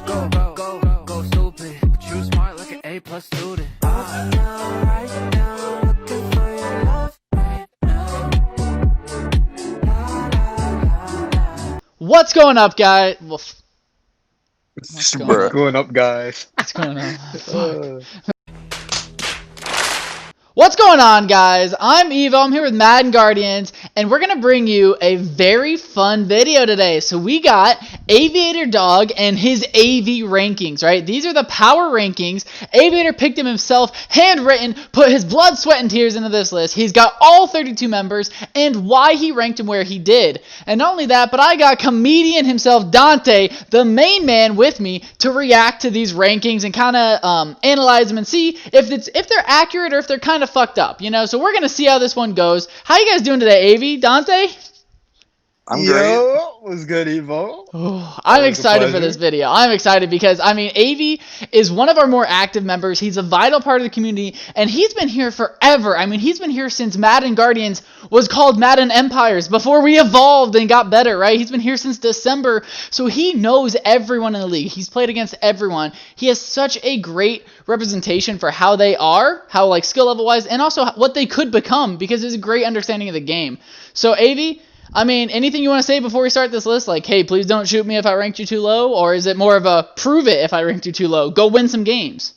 Go stupid, but you smart like an A+ student. Right now, looking for your love right now. What's going up, guys? Well, what's going Bruh. up? Going up, guys. What's going on? Fuck. What's going on, guys? I'm Evo. I'm here with Madden Guardians, and we're going to bring you a very fun video today. So we got Aviator Dog and his AV rankings, right? These are the power rankings. Aviator picked him himself, handwritten, put his blood, sweat, and tears into this list. He's got all 32 members and why he ranked him where he did. And not only that, but I got comedian himself, Daunte, the main man, with me to react to these rankings and kind of analyze them and see if they're accurate or if they're kind of fucked up, you know. So we're gonna see how this one goes. How you guys doing today, Avi? Daunte? I'm great. Yo, what's good, Evo? Oh, I'm excited for this video. I'm excited because, I mean, Avi is one of our more active members. He's a vital part of the community, and he's been here forever. I mean, he's been here since Madden Guardians was called Madden Empires, before we evolved and got better, right? He's been here since December, so he knows everyone in the league. He's played against everyone. He has such a great representation for how they are, how, like, skill level-wise, and also what they could become, because there's a great understanding of the game. So, Avi, I mean, anything you want to say before we start this list? Like, hey, please don't shoot me if I ranked you too low? Or is it more of a prove it if I ranked you too low? Go win some games.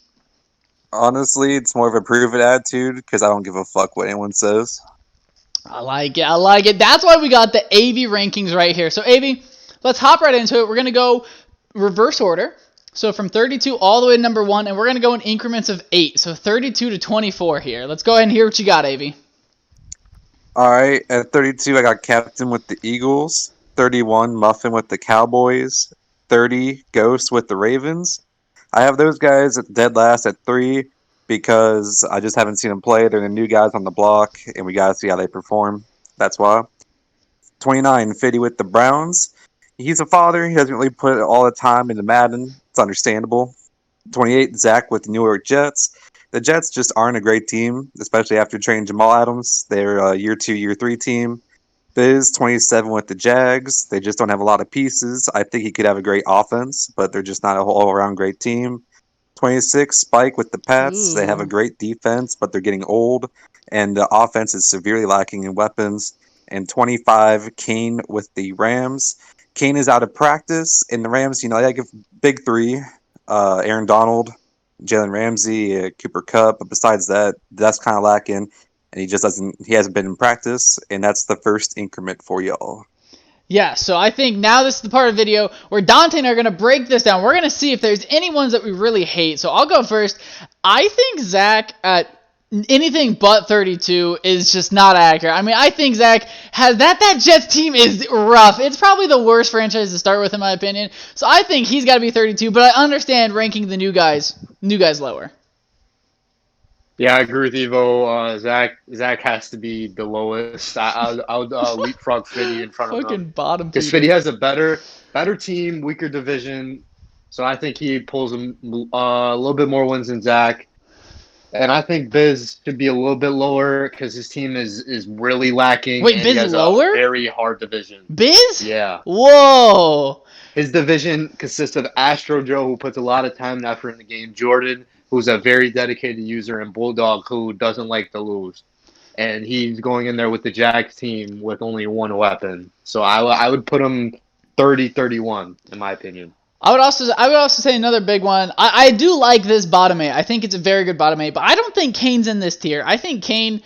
Honestly, it's more of a prove it attitude because I don't give a fuck what anyone says. I like it. I like it. That's why we got the AV rankings right here. So, AV, let's hop right into it. We're going to go reverse order. So, from 32 all the way to number 1. And we're going to go in increments of 8. So, 32 to 24 here. Let's go ahead and hear what you got, AV. All right, at 32, I got Captain with the Eagles, 31, Muffin with the Cowboys, 30, Ghost with the Ravens. I have those guys at dead last at 3 because I just haven't seen them play. They're the new guys on the block, and we got to see how they perform. That's why. 29, Fiddy with the Browns. He's a father. He doesn't really put all the time into Madden. It's understandable. 28, Zach with the New York Jets. The Jets just aren't a great team, especially after trading Jamal Adams. They're a year 2, year 3 team. Biz, 27 with the Jags. They just don't have a lot of pieces. I think he could have a great offense, but they're just not a whole all-around great team. 26, Spike with the Pats. They have a great defense, but they're getting old, and the offense is severely lacking in weapons. And 25, Kane with the Rams. Kane is out of practice, and the Rams, you know, they give big 3, Aaron Donald, Jalen Ramsey, Cooper Kupp, but besides that, that's kind of lacking, and he hasn't been in practice, and that's the first increment for y'all. Yeah, so I think now this is the part of the video where Daunte and I are going to break this down. We're going to see if there's any ones that we really hate. So I'll go first. I think Zach at anything but 32 is just not accurate. I mean, I think Zach has that Jets team is rough. It's probably the worst franchise to start with, in my opinion. So I think he's got to be 32, but I understand ranking the new guys lower. Yeah, I agree with Evo. Zach has to be the lowest. I would leapfrog Fiddy in front of Fucking him bottom because Fiddy has a better team, weaker division. So I think he pulls a little bit more wins than Zach. And I think Biz should be a little bit lower because his team is really lacking. Wait, and Biz he has lower? A very hard division. Biz? Yeah. Whoa. His division consists of Astro Joe, who puts a lot of time and effort in the game, Jordan, who's a very dedicated user, and Bulldog, who doesn't like to lose. And he's going in there with the Jags team with only one weapon. So I would put him 30-31, in my opinion. I would also say another big one. I do like this bottom 8. I think it's a very good bottom 8, but I don't think Kane's in this tier. I think Kane,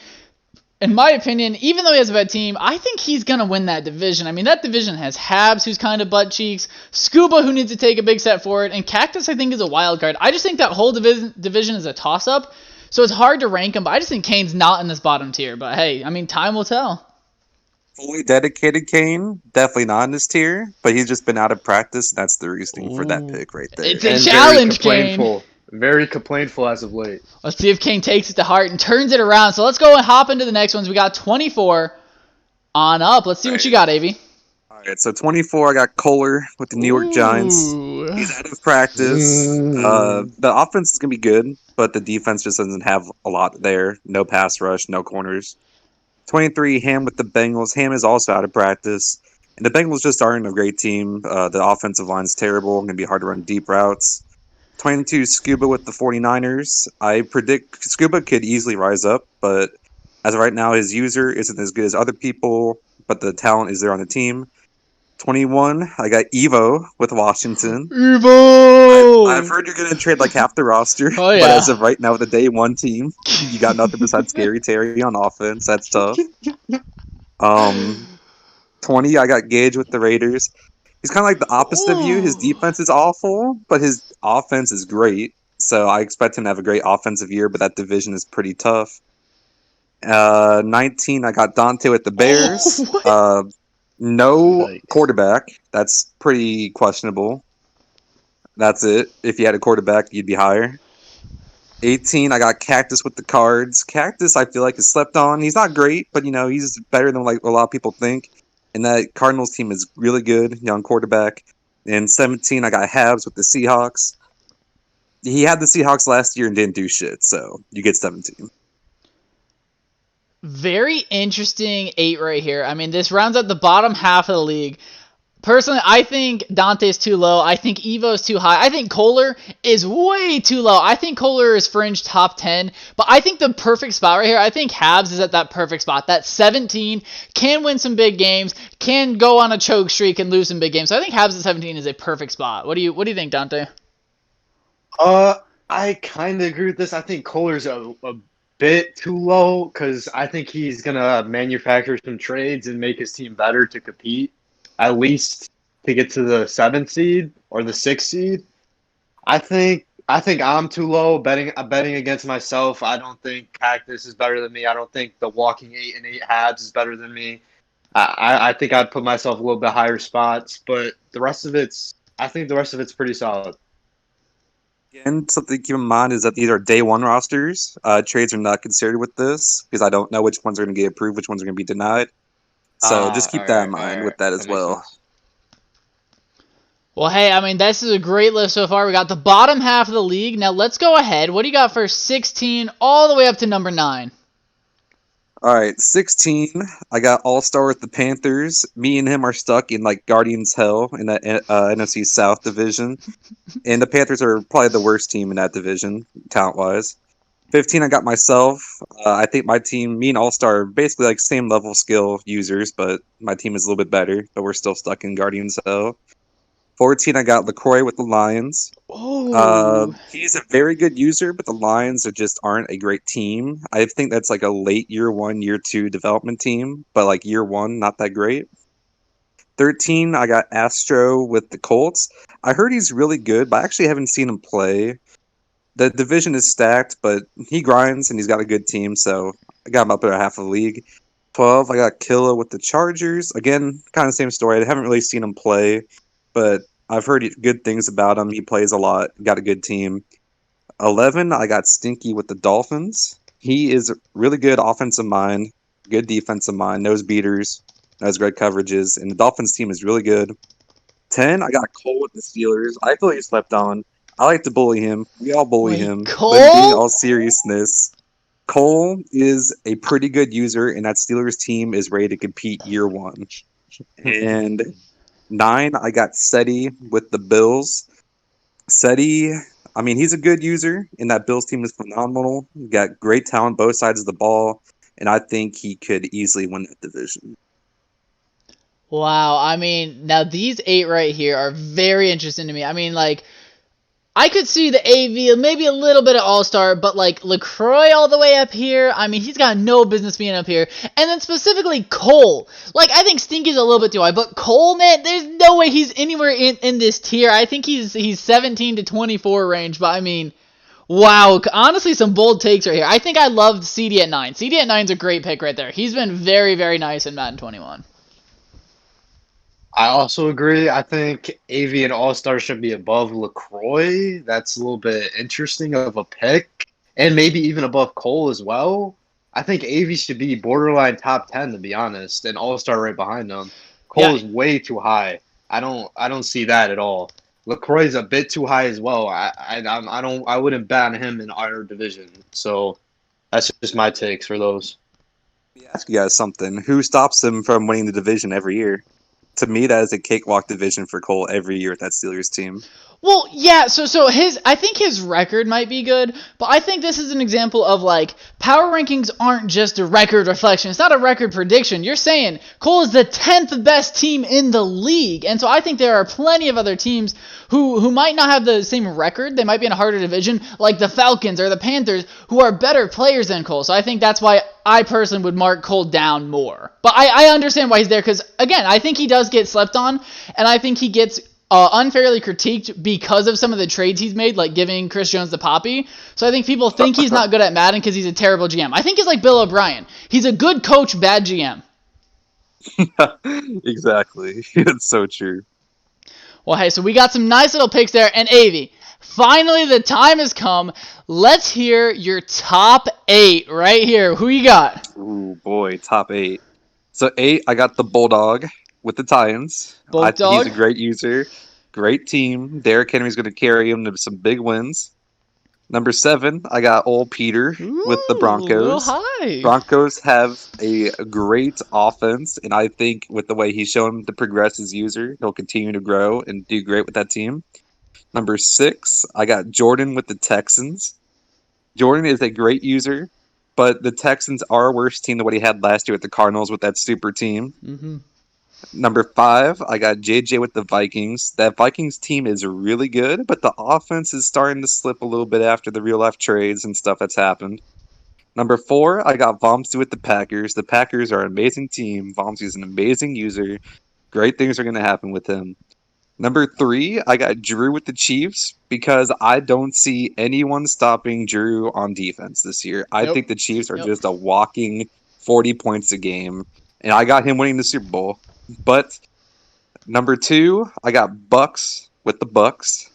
in my opinion, even though he has a bad team, I think he's going to win that division. I mean, that division has Habs, who's kind of butt cheeks, Scuba, who needs to take a big step forward, and Cactus, I think, is a wild card. I just think that whole division is a toss-up, so it's hard to rank him, but I just think Kane's not in this bottom tier. But hey, I mean, time will tell. Fully dedicated Kane, definitely not in this tier, but he's just been out of practice. That's the reasoning for that pick right there. It's a challenge, Kane. Very complainful as of late. Let's see if Kane takes it to heart and turns it around. So let's go and hop into the next ones. We got 24 on up. Let's see what you got, Avi. All right, so 24, I got Kohler with the New York Giants. He's out of practice. The offense is going to be good, but the defense just doesn't have a lot there. No pass rush, no corners. 23, Ham with the Bengals. Ham is also out of practice. And the Bengals just aren't a great team. The offensive line's terrible. Going to be hard to run deep routes. 22 Scuba with the 49ers. I predict Scuba could easily rise up, but as of right now, his user isn't as good as other people, but the talent is there on the team. 21, I got Evo with Washington. Evo! I've heard you're going to trade like half the roster, Oh, but yeah. as of right now, with the day one team, you got nothing besides Scary Terry on offense. That's tough. 20, I got Gage with the Raiders. He's kind of like the opposite of you. His defense is awful, but his offense is great. So I expect him to have a great offensive year, but that division is pretty tough. 19, I got Daunte with the Bears. No Yikes. quarterback. That's pretty questionable. That's it. If you had a quarterback, you'd be higher. 18, I got Cactus with the Cards. Cactus, I feel like, is slept on. He's not great, but, he's better than like a lot of people think. And that Cardinals team is really good, young quarterback. And 17, I got Habs with the Seahawks. He had the Seahawks last year and didn't do shit, so you get 17. Very interesting 8 right here. I mean, this rounds out the bottom half of the league. Personally, I think Daunte's too low. I think Evo's too high. I think Kohler is way too low. I think Kohler is fringe top 10. But I think the perfect spot right here, I think Habs is at that perfect spot. That 17 can win some big games, can go on a choke streak and lose some big games. So I think Habs at 17 is a perfect spot. What do you think, Daunte? I kind of agree with this. I think Kohler's a bit too low because I think he's gonna manufacture some trades and make his team better to compete, at least to get to the 7th seed or the 6th seed. I think I'm too low. Betting against myself. I don't think Cactus is better than me. I don't think the walking 8-8 Habs is better than me. I think I'd put myself a little bit higher spots, but I think the rest of it's pretty solid. Again, something to keep in mind is that these are day one rosters. Trades are not considered with this because I don't know which ones are going to get approved, which ones are going to be denied. So just keep that in mind with that as well. Sense. Well, hey, I mean, this is a great list so far. We got the bottom half of the league. Now let's go ahead. What do you got for 16 all the way up to number 9? All right, 16. I got All-Star with the Panthers. Me and him are stuck in like Guardians hell in that NFC South division. And the Panthers are probably the worst team in that division, talent-wise. 15, I got myself. I think my team, me and All-Star, are basically like same level skill users, but my team is a little bit better, but we're still stuck in Guardians hell. 14, I got LaCroix with the Lions. Oh. He's a very good user, but the Lions aren't a great team. I think that's like a late year 1, year 2 development team, but like year 1, not that great. 13, I got Astro with the Colts. I heard he's really good, but I actually haven't seen him play. The division is stacked, but he grinds and he's got a good team, so I got him up at half of the league. 12, I got Killa with the Chargers. Again, kind of the same story. I haven't really seen him play, but I've heard good things about him. He plays a lot, got a good team. 11, I got Stinky with the Dolphins. He is really good offensive mind, good defensive mind, knows beaters, knows great coverages, and the Dolphins team is really good. 10, I got Cole with the Steelers. I feel he slept on. I like to bully him. We all bully him. Cole? But being all seriousness, Cole is a pretty good user, and that Steelers team is ready to compete year 1. And 9, I got Seti with the Bills. Seti, I mean, he's a good user, and that Bills team is phenomenal. Got great talent both sides of the ball, and I think he could easily win that division. Wow, I mean, now these 8 right here are very interesting to me. I mean, like, I could see the AV, maybe a little bit of All-Star, but like LaCroix all the way up here, I mean, he's got no business being up here. And then specifically Cole. Like, I think Stinky's a little bit too high, but Cole, man, there's no way he's anywhere in this tier. I think he's 17 to 24 range, but I mean, wow, honestly, some bold takes right here. I think I loved CD at 9. CD at 9's a great pick right there. He's been very, very nice in Madden 21. I also agree. I think AV and All-Star should be above LaCroix. That's a little bit interesting of a pick. And maybe even above Cole as well. I think AV should be borderline top 10, to be honest, and All-Star right behind them. Cole is way too high. I don't see that at all. LaCroix is a bit too high as well. I wouldn't bet on him in our division. So that's just my takes for those. Let me ask you guys something. Who stops him from winning the division every year? to me, that is a cakewalk division for Cole every year with that Steelers team. Well, yeah, so I think his record might be good, but I think this is an example of like power rankings aren't just a record reflection. It's not a record prediction. You're saying Cole is the 10th best team in the league. And so I think there are plenty of other teams who might not have the same record. They might be in a harder division, like the Falcons or the Panthers, who are better players than Cole. So I think that's why I personally would mark Cole down more. But I understand why he's there because, again, I think he does get slept on, and I think he gets unfairly critiqued because of some of the trades he's made, like giving Chris Jones the Poppy. So I think people think he's not good at Madden because he's a terrible GM. I think he's like Bill O'Brien. He's a good coach, bad GM. Exactly. It's so true. Well, hey, so we got some nice little picks there. And Avi, finally the time has come. Let's hear your top 8 right here. Who you got? Ooh, boy, top 8. So 8, I got the Bulldog with the Titans. Bulldog? He's a great user, great team. Derrick Henry's going to carry him to some big wins. Number 7, I got old Peter with the Broncos. High. Broncos have a great offense, and I think with the way he's shown to progress as user, he'll continue to grow and do great with that team. Number 6, I got Jordan with the Texans. Jordan is a great user, but the Texans are a worse team than what he had last year with the Cardinals with that super team. Mm-hmm. Number 5, I got JJ with the Vikings. That Vikings team is really good, but the offense is starting to slip a little bit after the real-life trades and stuff that's happened. Number 4, I got Vomsy with the Packers. The Packers are an amazing team. Vomsy is an amazing user. Great things are going to happen with him. Number 3, I got Drew with the Chiefs because I don't see anyone stopping Drew on defense this year. I think the Chiefs are just a walking 40 points a game, and I got him winning the Super Bowl. But number 2, I got Bucks with the Bucks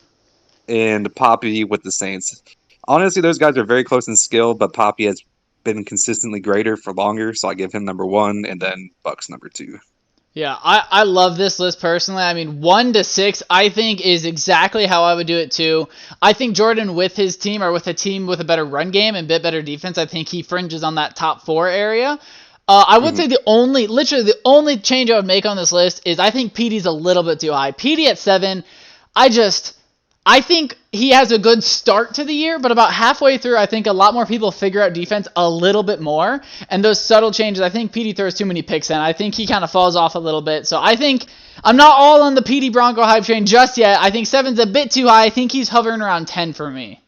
and Poppy with the Saints. Honestly, those guys are very close in skill, but Poppy has been consistently greater for longer, so I give him number 1 and then Bucks number 2. Yeah, I love this list personally. I mean, 1 to 6, I think, is exactly how I would do it too. I think Jordan with his team, or with a team with a better run game and a bit better defense, I think he fringes on that top 4 area. I would say the only change I would make on this list is I think PD's a little bit too high. PD at 7, I think he has a good start to the year, but about halfway through, I think a lot more people figure out defense a little bit more. And those subtle changes, I think PD throws too many picks in. I think he kind of falls off a little bit. So I think I'm not all on the PD Bronco hype train just yet. I think 7's a bit too high. I think he's hovering around 10 for me.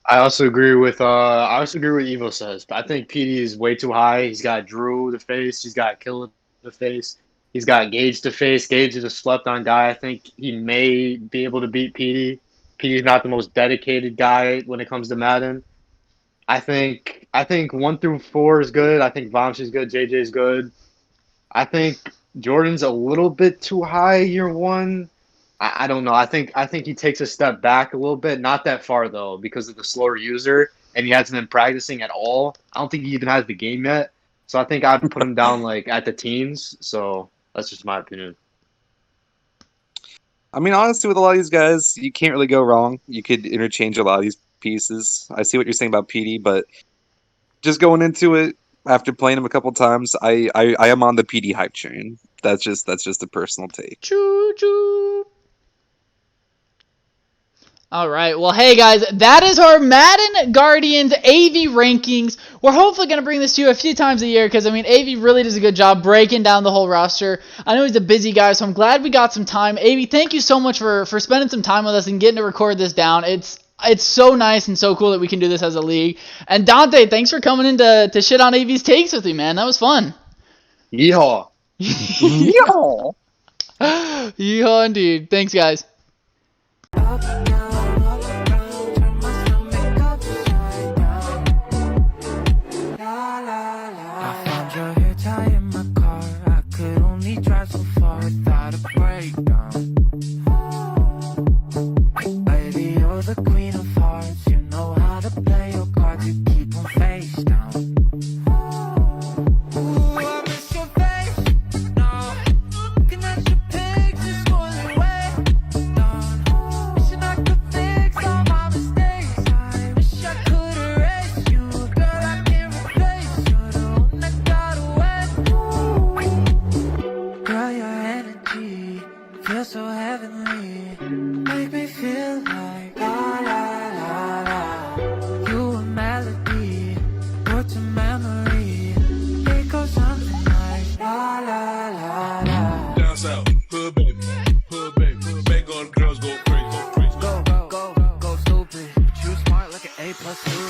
I also agree with what Evo says. I think PD is way too high. He's got Drew to face. He's got Kill to face. He's got Gage to face. Gage is a slept-on guy. I think he may be able to beat PD. PD's not the most dedicated guy when it comes to Madden. I think 1 through 4 is good. I think Vomsh is good. JJ is good. I think Jordan's a little bit too high year 1. I don't know. I think he takes a step back a little bit. Not that far, though, because of the slower user, and he hasn't been practicing at all. I don't think he even has the game yet. So I think I'd put him down like at the teens. So that's just my opinion. I mean, honestly, with a lot of these guys, you can't really go wrong. You could interchange a lot of these pieces. I see what you're saying about PD, but just going into it, after playing him a couple times, I am on the PD hype train. That's just a personal take. Choo choo. All right. Well, hey, guys, that is our Madden Guardians AV rankings. We're hopefully going to bring this to you a few times a year because, I mean, AV really does a good job breaking down the whole roster. I know he's a busy guy, so I'm glad we got some time. AV, thank you so much for spending some time with us and getting to record this down. It's so nice and so cool that we can do this as a league. And Daunte, thanks for coming in to shit on AV's takes with me, man. That was fun. Yeehaw. Yeehaw. Yeehaw indeed. Thanks, guys. Up,